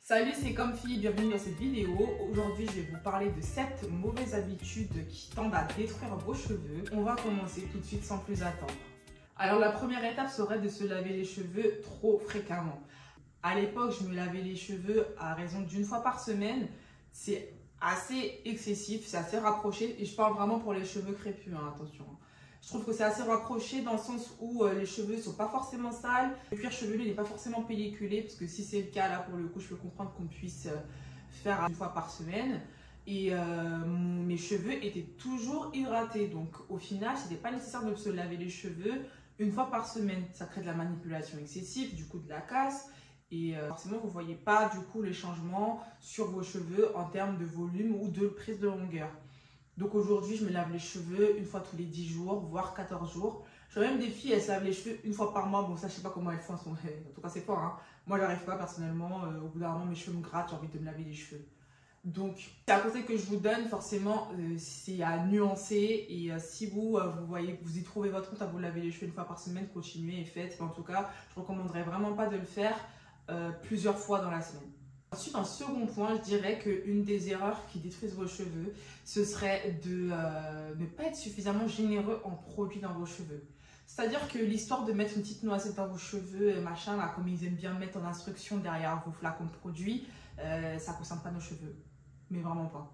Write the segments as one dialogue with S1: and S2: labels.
S1: Salut, c'est Comfy, bienvenue dans cette vidéo. Aujourd'hui, je vais vous parler de 7 mauvaises habitudes qui tendent à détruire vos cheveux. On va commencer tout de suite sans plus attendre. Alors, la première étape serait de se laver les cheveux trop fréquemment. À l'époque, je me lavais les cheveux à raison d'une fois par semaine. C'est assez excessif, c'est assez rapproché et je parle vraiment pour les cheveux crépus, hein, attention. Je trouve que c'est assez rapproché dans le sens où les cheveux ne sont pas forcément sales. Le cuir chevelu n'est pas forcément pelliculé, parce que si c'est le cas, là pour le coup, je peux comprendre qu'on puisse faire une fois par semaine. Et mes cheveux étaient toujours hydratés. Donc au final, ce n'était pas nécessaire de se laver les cheveux une fois par semaine. Ça crée de la manipulation excessive, du coup de la casse. Et forcément, vous ne voyez pas du coup les changements sur vos cheveux en termes de volume ou de prise de longueur. Donc aujourd'hui, je me lave les cheveux une fois tous les 10 jours, voire 14 jours. Je vois même des filles, elles se lavent les cheveux une fois par mois. Bon, ça, je sais pas comment elles font. En tout cas, c'est fort, hein. Moi, j'arrive pas personnellement. Au bout d'un moment, mes cheveux me grattent, j'ai envie de me laver les cheveux. Donc, c'est un conseil que je vous donne, forcément, c'est à nuancer. Et si vous voyez, vous y trouvez votre compte à vous laver les cheveux une fois par semaine, continuez et faites. Mais en tout cas, je ne recommanderais vraiment pas de le faire plusieurs fois dans la semaine. Ensuite, en second point, je dirais qu'une des erreurs qui détruisent vos cheveux, ce serait de ne pas être suffisamment généreux en produits dans vos cheveux. C'est-à-dire que l'histoire de mettre une petite noisette dans vos cheveux, machin, là, comme ils aiment bien mettre en instruction derrière vos flacons de produits, ça ne concerne pas nos cheveux. Mais vraiment pas.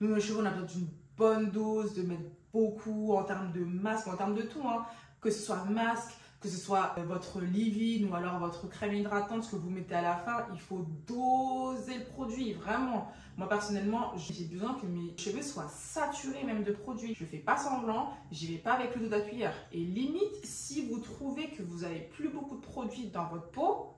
S1: Nous, nos cheveux, on a besoin d'une bonne dose, de mettre beaucoup en termes de masque, en termes de tout, hein, que ce soit masque, que ce soit votre leave-in ou alors votre crème hydratante, ce que vous mettez à la fin, il faut doser le produit, vraiment. Moi, personnellement, j'ai besoin que mes cheveux soient saturés même de produits. Je ne fais pas semblant, j'y vais pas avec le dos de la cuillère. Et limite, si vous trouvez que vous n'avez plus beaucoup de produits dans votre peau,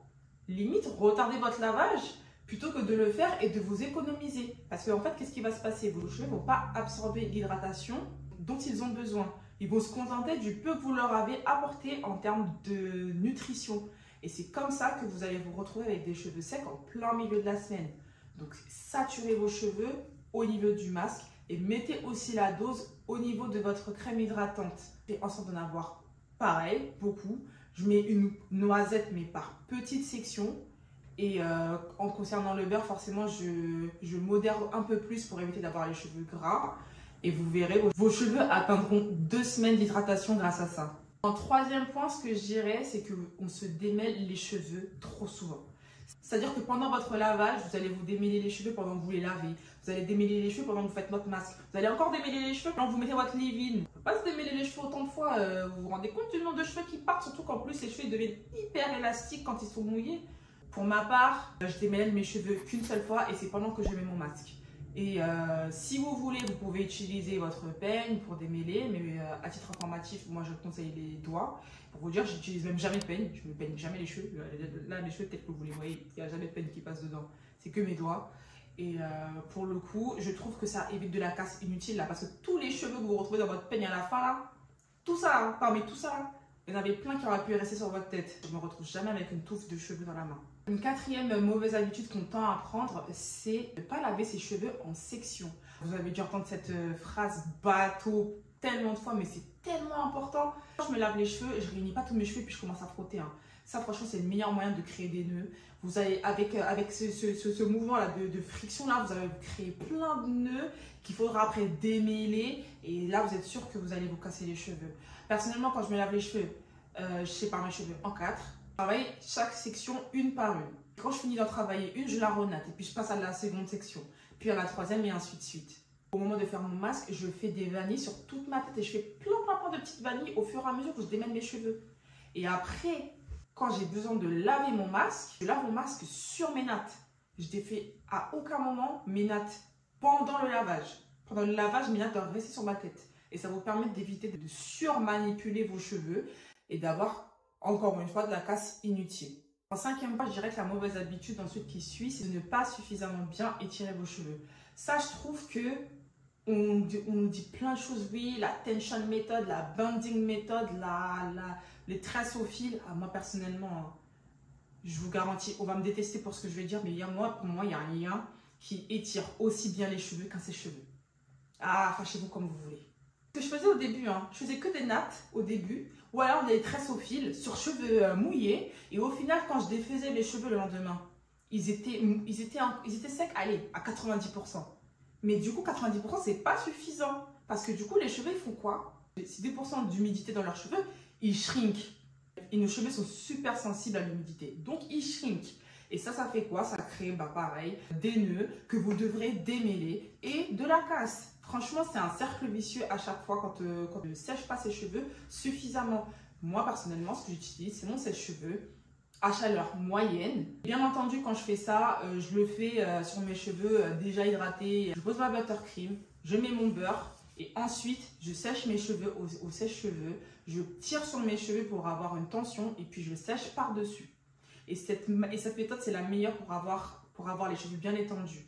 S1: limite, retardez votre lavage plutôt que de le faire et de vous économiser. Parce qu'en fait, qu'est-ce qui va se passer? Vos cheveux ne vont pas absorber l'hydratation dont ils ont besoin. Ils vont se contenter du peu que vous leur avez apporté en termes de nutrition. Et c'est comme ça que vous allez vous retrouver avec des cheveux secs en plein milieu de la semaine. Donc, saturez vos cheveux au niveau du masque et mettez aussi la dose au niveau de votre crème hydratante. Et en sorte d'en avoir pareil, beaucoup. Je mets une noisette, mais par petites sections. Et en concernant le beurre, forcément, je modère un peu plus pour éviter d'avoir les cheveux gras. Et vous verrez, vos cheveux atteindront 2 semaines d'hydratation grâce à ça. En troisième point, ce que je dirais, c'est qu'on se démêle les cheveux trop souvent. C'est-à-dire que pendant votre lavage, vous allez vous démêler les cheveux pendant que vous les lavez. Vous allez démêler les cheveux pendant que vous faites votre masque. Vous allez encore démêler les cheveux pendant que vous mettez votre leave-in. On ne peut pas se démêler les cheveux autant de fois. Vous vous rendez compte du nombre de cheveux qui partent, surtout qu'en plus, les cheveux deviennent hyper élastiques quand ils sont mouillés. Pour ma part, je démêle mes cheveux qu'une seule fois et c'est pendant que je mets mon masque. Et si vous voulez, vous pouvez utiliser votre peigne pour démêler, mais à titre informatif, moi je conseille les doigts. Pour vous dire, j'utilise même jamais de peigne, je ne me peigne jamais les cheveux. Là, les cheveux, peut-être que vous les voyez, il n'y a jamais de peigne qui passe dedans, c'est que mes doigts. Et pour le coup, je trouve que ça évite de la casse inutile là, parce que tous les cheveux que vous retrouvez dans votre peigne à la fin là, tout ça là, parmi tout ça là, il y en avait plein qui auraient pu rester sur votre tête. Je ne me retrouve jamais avec une touffe de cheveux dans la main. Une quatrième mauvaise habitude qu'on tend à prendre, c'est de ne pas laver ses cheveux en sections. Vous avez dû entendre cette phrase bateau tellement de fois, mais c'est tellement important. Quand je me lave les cheveux, je ne réunis pas tous mes cheveux et puis je commence à frotter. Hein. Ça, franchement, c'est le meilleur moyen de créer des nœuds. Vous allez, avec ce mouvement-là de friction-là, vous allez créer plein de nœuds qu'il faudra après démêler. Et là, vous êtes sûr que vous allez vous casser les cheveux. Personnellement, quand je me lave les cheveux, je sépare mes cheveux en 4. Je travaille chaque section une par une. Quand je finis d'en travailler une, je la renate et puis je passe à la seconde section, puis à la troisième et ainsi de suite. Au moment de faire mon masque, je fais des vanilles sur toute ma tête et je fais plein de petites vanilles au fur et à mesure que je démêle mes cheveux. Et après, quand j'ai besoin de laver mon masque, je lave mon masque sur mes nattes. Je défais à aucun moment mes nattes pendant le lavage. Pendant le lavage, mes nattes doivent rester sur ma tête. Et ça vous permet d'éviter de surmanipuler vos cheveux et d'avoir encore une fois de la casse inutile. En cinquième point, je dirais que la mauvaise habitude ensuite qui suit, c'est de ne pas suffisamment bien étirer vos cheveux. Ça, je trouve que on nous dit plein de choses. Oui, la tension méthode, la bending méthode, les tresses au fil. Ah, moi, personnellement, hein, je vous garantis, on va me détester pour ce que je vais dire, mais pour moi, il y a un lien qui étire aussi bien les cheveux qu'un sèche-cheveux. Ah, fâchez-vous comme vous voulez. Ce que je faisais au début, hein, je faisais que des nattes au début, ou alors des tresses au fil sur cheveux mouillés. Et au final, quand je défaisais les cheveux le lendemain, ils étaient secs, allez, à 90%. Mais du coup, 90%, c'est pas suffisant. Parce que du coup, les cheveux, ils font quoi? Si 2% d'humidité dans leurs cheveux, ils shrinkent. Et nos cheveux sont super sensibles à l'humidité. Donc, ils shrinkent. Et ça fait quoi? Ça crée, pareil, des nœuds que vous devrez démêler et de la casse. Franchement, c'est un cercle vicieux à chaque fois quand on ne sèche pas ses cheveux suffisamment. Moi, personnellement, ce que j'utilise, c'est mon sèche-cheveux à chaleur moyenne. Bien entendu, quand je fais ça, je le fais sur mes cheveux déjà hydratés. Je pose ma buttercream, je mets mon beurre et ensuite, je sèche mes cheveux au sèche-cheveux. Je tire sur mes cheveux pour avoir une tension et puis je sèche par-dessus. Et cette méthode, c'est la meilleure pour avoir les cheveux bien étendus.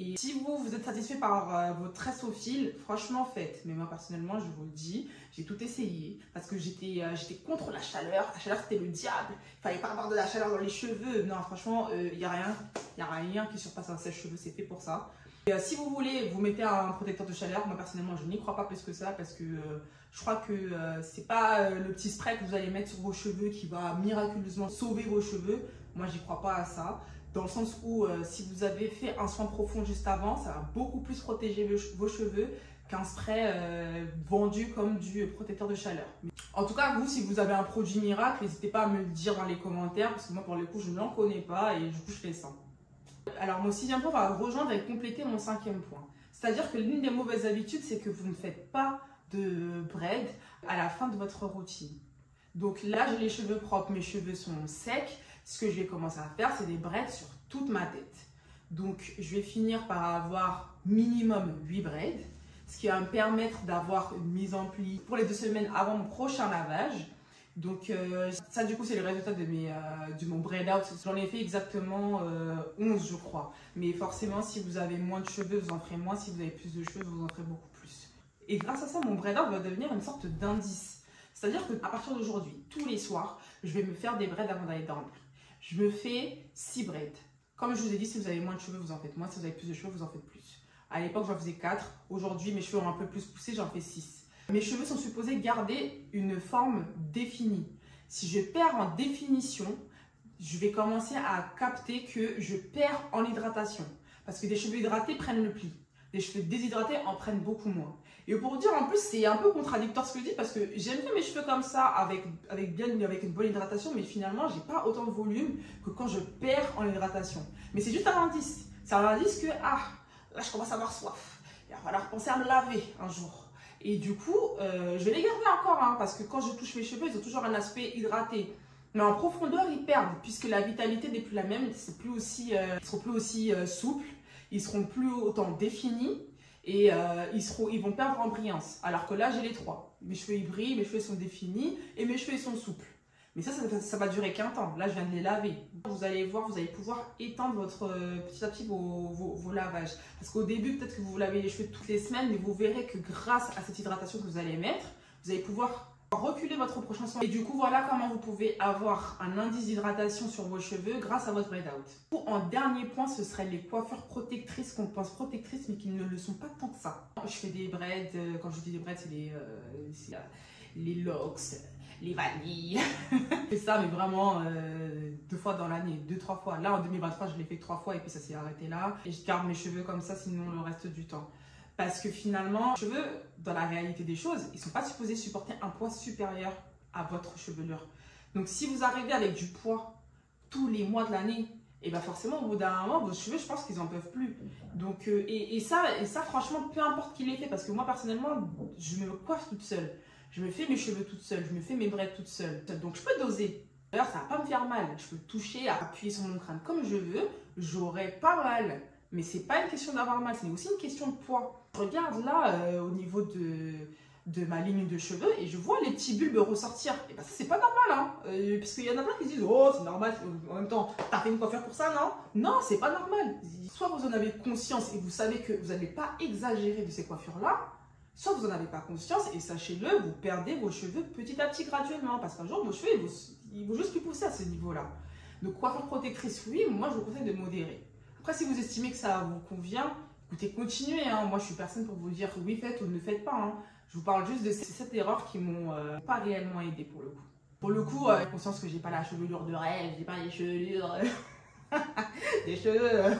S1: Et si vous êtes satisfait par vos tresses au fil, franchement, faites. Mais moi, personnellement, je vous le dis, j'ai tout essayé parce que j'étais contre la chaleur. La chaleur, c'était le diable. Il fallait pas avoir de la chaleur dans les cheveux. Non, franchement, il n'y a rien qui surpasse un sèche-cheveux. C'est fait pour ça. Et, si vous voulez, vous mettez un protecteur de chaleur. Moi, personnellement, je n'y crois pas plus que ça parce que je crois que c'est pas le petit spray que vous allez mettre sur vos cheveux qui va miraculeusement sauver vos cheveux. Moi, j'y crois pas à ça. Dans le sens où si vous avez fait un soin profond juste avant, ça va beaucoup plus protéger vos cheveux qu'un spray vendu comme du protecteur de chaleur. En tout cas, vous, si vous avez un produit miracle, n'hésitez pas à me le dire dans les commentaires parce que moi, pour le coup, je n'en connais pas et du coup, je fais ça. Alors, mon 6e point va rejoindre et compléter mon 5e point. C'est-à-dire que l'une des mauvaises habitudes, c'est que vous ne faites pas de braid à la fin de votre routine. Donc là, j'ai les cheveux propres, mes cheveux sont secs. Ce que je vais commencer à faire, c'est des braids sur toute ma tête. Donc, je vais finir par avoir minimum 8 braids, ce qui va me permettre d'avoir une mise en pli pour les 2 semaines avant mon prochain lavage. Donc, ça, du coup, c'est le résultat de mon braid out. J'en ai fait exactement 11, je crois. Mais forcément, si vous avez moins de cheveux, vous en ferez moins. Si vous avez plus de cheveux, vous en ferez beaucoup plus. Et grâce à ça, mon braid out va devenir une sorte d'indice. C'est-à-dire qu'à partir d'aujourd'hui, tous les soirs, je vais me faire des braids avant d'aller dormir. Je me fais 6 braids. Comme je vous ai dit, si vous avez moins de cheveux, vous en faites moins. Si vous avez plus de cheveux, vous en faites plus. À l'époque, j'en faisais 4. Aujourd'hui, mes cheveux ont un peu plus poussé, j'en fais 6. Mes cheveux sont supposés garder une forme définie. Si je perds en définition, je vais commencer à capter que je perds en hydratation. Parce que des cheveux hydratés prennent le pli. Des cheveux déshydratés en prennent beaucoup moins. Et pour dire en plus, c'est un peu contradictoire ce que je dis parce que j'aime bien mes cheveux comme ça avec une bonne hydratation, mais finalement, j'ai pas autant de volume que quand je perds en hydratation. Mais c'est juste un indice. C'est un indice que, là, je commence à avoir soif. Il va falloir penser à me laver un jour. Et du coup, je vais les garder encore hein, parce que quand je touche mes cheveux, ils ont toujours un aspect hydraté. Mais en profondeur, ils perdent puisque la vitalité n'est plus la même. Ils seront plus aussi souples, ils seront plus autant définis. Et ils vont perdre en brillance. Alors que là, j'ai les 3. Mes cheveux, ils brillent, mes cheveux sont définis et mes cheveux, ils sont souples. Mais ça va durer qu'un temps. Là, je viens de les laver. Vous allez voir, vous allez pouvoir étendre petit à petit vos lavages. Parce qu'au début, peut-être que vous lavez les cheveux toutes les semaines, mais vous verrez que grâce à cette hydratation que vous allez mettre, vous allez pouvoir reculer votre prochain soin. Et du coup, voilà comment vous pouvez avoir un indice d'hydratation sur vos cheveux grâce à votre braid out. En dernier point, ce serait les coiffures protectrices qu'on pense protectrices, mais qui ne le sont pas tant que ça. Je fais des braids, quand je dis des braids, c'est les locks, les vanilles. Je fais ça, mais vraiment 2 fois dans l'année, 2-3 fois. Là, en 2023, je l'ai fait 3 fois et puis ça s'est arrêté là. Et je garde mes cheveux comme ça, sinon le reste du temps. Parce que finalement, les cheveux, dans la réalité des choses, ils ne sont pas supposés supporter un poids supérieur à votre chevelure. Donc, si vous arrivez avec du poids tous les mois de l'année, et bien forcément, au bout d'un moment, vos cheveux, je pense qu'ils n'en peuvent plus. Donc, et ça, franchement, peu importe qui les fait, parce que moi, personnellement, je me coiffe toute seule. Je me fais mes cheveux toute seule, je me fais mes braids toute seule. Donc, je peux doser. D'ailleurs, ça ne va pas me faire mal. Je peux toucher, appuyer sur mon crâne comme je veux. J'aurai pas mal. Mais ce n'est pas une question d'avoir mal, c'est aussi une question de poids. Je regarde là, au niveau de ma ligne de cheveux, et je vois les petits bulbes ressortir. Et bien ça, c'est pas normal, hein. Parce qu'il y en a plein qui se disent « Oh, c'est normal, en même temps, t'as fait une coiffure pour ça, non ?» Non, c'est pas normal. Soit vous en avez conscience et vous savez que vous n'allez pas exagérer de ces coiffures-là, soit vous n'en avez pas conscience et sachez-le, vous perdez vos cheveux petit à petit graduellement. Parce qu'un jour, vos cheveux, ils vont juste plus pousser à ce niveau-là. Donc, coiffure protectrice, oui, moi, je vous conseille de modérer. Après, si vous estimez que ça vous convient, écoutez, continuez. Hein. Moi, je suis personne pour vous dire oui, faites ou ne faites pas. Hein. Je vous parle juste de cette erreur qui m'ont pas réellement aidé pour le coup. Pour le coup, j'ai conscience que j'ai pas la chevelure de rêve, j'ai pas les chevelures des cheveux.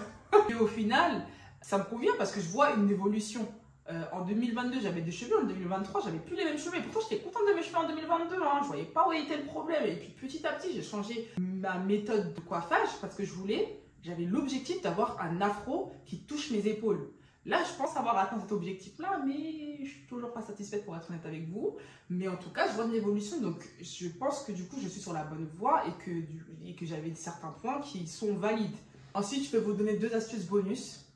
S1: Et au final, ça me convient parce que je vois une évolution. En 2022, j'avais des cheveux. En 2023, j'avais plus les mêmes cheveux. Et pourtant, j'étais contente de mes cheveux en 2022. Hein. Je voyais pas où était le problème. Et puis, petit à petit, j'ai changé ma méthode de coiffage parce que j'avais l'objectif d'avoir un afro qui touche mes épaules. Là, je pense avoir atteint cet objectif-là, mais je suis toujours pas satisfaite pour être honnête avec vous. Mais en tout cas, je vois une évolution. Donc, je pense que du coup, je suis sur la bonne voie et que j'avais certains points qui sont valides. Ensuite, je peux vous donner 2 astuces bonus.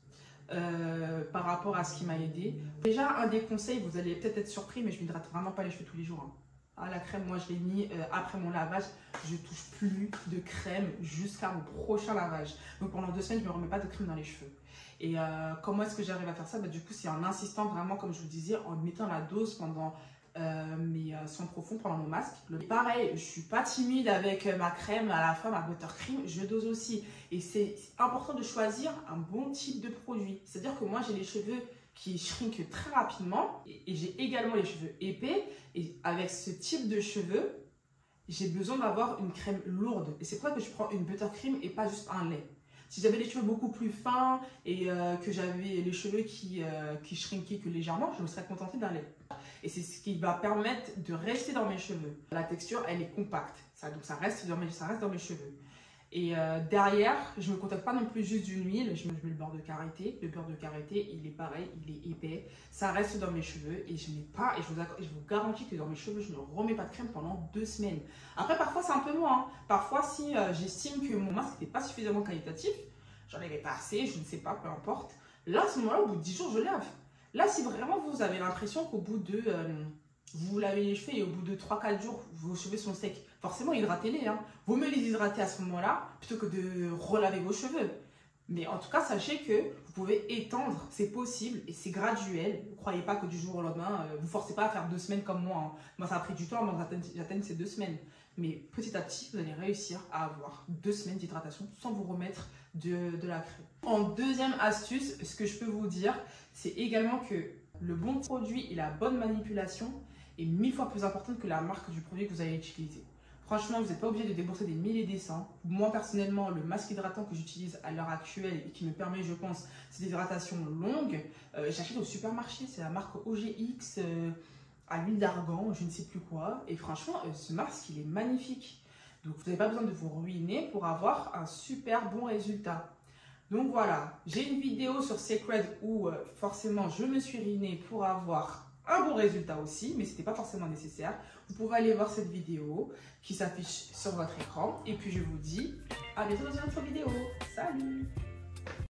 S1: Par rapport à ce qui m'a aidé. Déjà, un des conseils, vous allez peut-être être surpris, mais je ne m'hydrate vraiment pas les cheveux tous les jours. Hein. Ah, la crème, moi je l'ai mis après mon lavage. Je touche plus de crème jusqu'à mon prochain lavage. Donc pendant 2 semaines, je ne me remets pas de crème dans les cheveux. Et comment est-ce que j'arrive à faire ça? Du coup, c'est en insistant vraiment, comme je vous disais, en mettant la dose pendant mes soins profonds, pendant mon masque. Pareil, je ne suis pas timide avec ma crème à la fin, ma buttercream, je dose aussi. Et c'est important de choisir un bon type de produit. C'est-à-dire que moi, j'ai les cheveux qui shrinkent très rapidement et j'ai également les cheveux épais. Et avec ce type de cheveux, j'ai besoin d'avoir une crème lourde. Et c'est pour ça que je prends une buttercream et pas juste un lait. Si j'avais les cheveux beaucoup plus fins et que j'avais les cheveux qui shrinkaient que légèrement, je me serais contentée d'un lait. Et c'est ce qui va permettre de rester dans mes cheveux. La texture, elle est compacte. Donc ça reste dans mes cheveux. Et derrière, je ne me contente pas non plus juste d'une huile. Je mets le beurre de karité. Le beurre de karité, il est pareil, il est épais. Ça reste dans mes cheveux et je n'ai pas, et je vous garantis que dans mes cheveux, je ne remets pas de crème pendant 2 semaines. Après, parfois, c'est un peu moins. Hein. Parfois, si j'estime que mon masque n'était pas suffisamment qualitatif, j'en avais pas assez, je ne sais pas, peu importe. Là, à ce moment-là, au bout de 10 jours, je lave. Là, si vraiment vous avez l'impression qu'au bout de... vous vous lavez les cheveux et au bout de 3-4 jours, vos cheveux sont secs. Forcément, hydratez-les. Hein. Vaut mieux les hydrater à ce moment-là plutôt que de relaver vos cheveux. Mais en tout cas, sachez que vous pouvez étendre. C'est possible et c'est graduel. Ne croyez pas que du jour au lendemain, vous ne forcez pas à faire 2 semaines comme moi. Hein. Moi, ça a pris du temps avant que j'atteigne ces 2 semaines. Mais petit à petit, vous allez réussir à avoir 2 semaines d'hydratation sans vous remettre de la crème. En deuxième astuce, ce que je peux vous dire, c'est également que le bon produit et la bonne manipulation est 1000 fois plus importante que la marque du produit que vous allez utiliser. Franchement, vous n'êtes pas obligé de débourser des milliers et des cents. Moi, personnellement, le masque hydratant que j'utilise à l'heure actuelle et qui me permet, je pense, cette hydratation longue, j'achète au supermarché. C'est la marque OGX à l'huile d'argan, je ne sais plus quoi. Et franchement, ce masque, il est magnifique. Donc, vous n'avez pas besoin de vous ruiner pour avoir un super bon résultat. Donc voilà, j'ai une vidéo sur Secret où forcément, je me suis ruinée pour avoir un bon résultat aussi, mais ce n'était pas forcément nécessaire. Vous pouvez aller voir cette vidéo qui s'affiche sur votre écran. Et puis je vous dis à bientôt dans une autre vidéo. Salut!